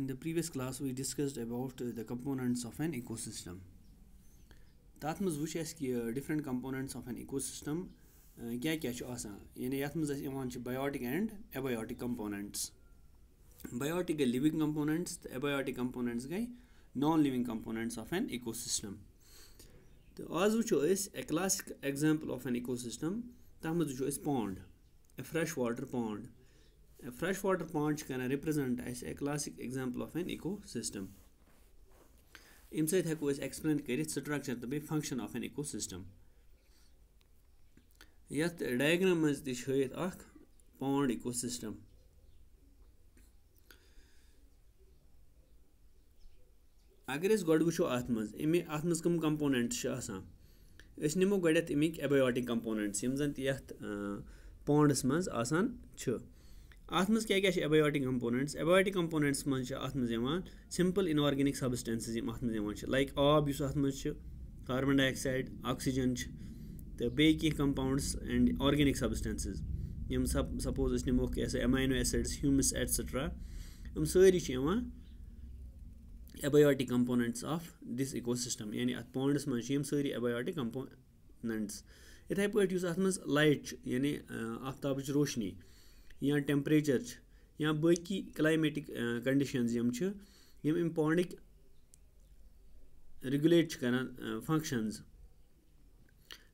In the previous class, we discussed about the components of an ecosystem. That muz wuch es ki different components of an ecosystem kya kya chu asan. Yani yat muz es iwan chu biotic and abiotic components. Biotic gay living components, the abiotic components gay non-living components of an ecosystem. So as wuchu is a classic example of an ecosystem, that muz wuchu is pond, a freshwater pond. A freshwater pond can represent as a classic example of an ecosystem. In sait heko is explain karit structure the function of an ecosystem. Yat diagram is the shayit ak pond ecosystem. Agar is god wucho atmaz imi atmaz kam components cha asan. Is nimo godet imik abiotic components yim zan yat ponds maz asan chu. Atmaz kya kya abiotic components? Abiotic components man cha atmaz yawan simple inorganic substances yim atmaz yawan cha like ab yus atmaz cha carbon dioxide, oxygen cha the baky compounds and organic substances yim suppose is nimo kaise amino acids, humus etc. Sari cha yawan abiotic components of this ecosystem. Yani at ponds man yim sari abiotic components. Ithai pait yus atmaz light yani aftabich roshni या temperature या बाकी climatic conditions यम छ यम इन पॉन्डिक regulate करन functions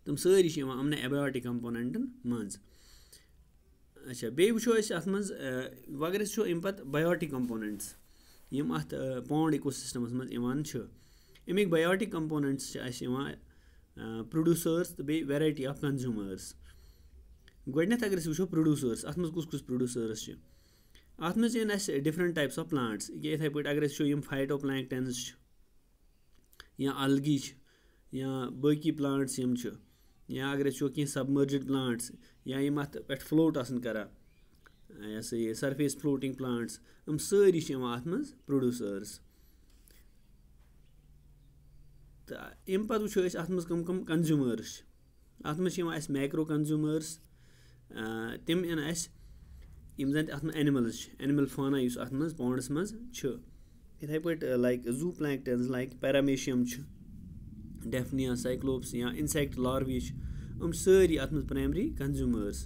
तम सारी छ यमने abiotic कंपोनेंटन मंज. अच्छा बे वुचो अस अथ मंज वगर छो इन पत बायोटिक कंपोनेंट्स यम अथ पॉन्ड इकोसिस्टमस मंज इवान छ. इमिक बायोटिक कंपोनेंट्स छ अस इवान प्रोड्यूसर्स बे variety of consumers. Goodness agar we show producers, atmas kus producers ch. Atmas in as different types of plants. Ye thai put agar show yum phytoplanktons ch. Ya algae ch. Ya baki plants yum ch. Ya agar show ki submerged plants. Ya yum at pet float asan kara. Ya say surface floating plants. Sari ch yum atmas producers. Ta yum pad we show is atmas kam consumers. Atmas yum as macro consumers. Tim in as imzant atma animals, animal fauna use atmas ponds maz chu. It put like zooplanktons like paramecium ch, Daphnia, cyclops, ya insect larvae ch. Sari atmas primary consumers.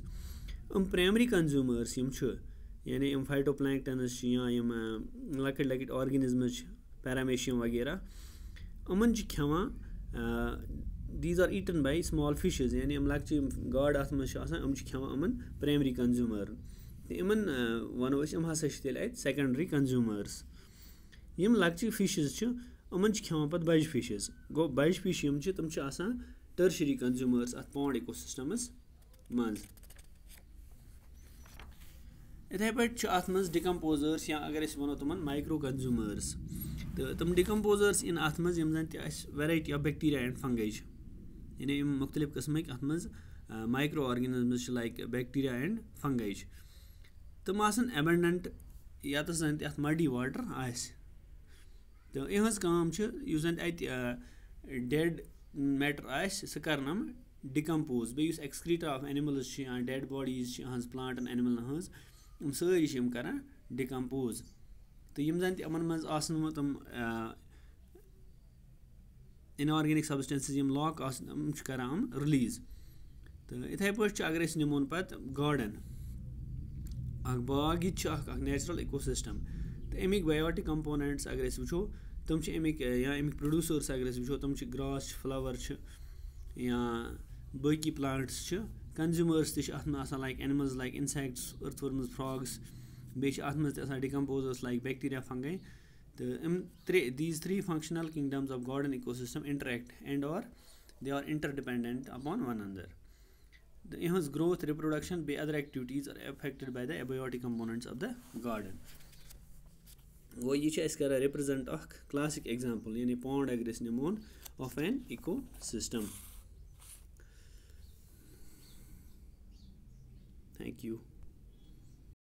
Primary consumers yum chu. Yani phytoplanktons ch ya yum like organisms ch, paramecium वगैरह. Ch khawa these are eaten by small fishes. Yani like god atmas asan ch khawa primary consumer. Iman one was hasa like secondary consumers. Yim like fishes ch ch khawa pat baj fishes. Go baj fish yum ch tum ch asan tertiary consumers at pond ecosystems manz. Ithai pat ch atmas decomposers ya agar is one tuman micro consumers. The decomposers in atmas yim zan variety of bacteria and fungi. In a mukhtalif qismik atmaz microorganisms like bacteria and fungi. The masan abundant yatas at muddy water ice. The ihas kam ch usant at dead matter ice sakarnam decompose. Be use excreta of animals and dead bodies has plant and animal has sari shim kara decompose. The yimzant aman maz asan inorganic substances yum lock karam release. So ithai put agar is nimon pat garden ak baag ch ak natural ecosystem. The emic biotic components agar is wucho tum ch emic ya emic producers agar is wucho tum ch grass flower ch ya baki plants ch consumers tish atma asan like animals like insects, earthworms, frogs. Be atmas asan decomposers like bacteria, fungi. These three functional kingdoms of garden ecosystem interact and or they are interdependent upon one another. The growth, reproduction, by other activities are affected by the abiotic components of the garden. This represent a classic example yani pond agression of an ecosystem. Thank you.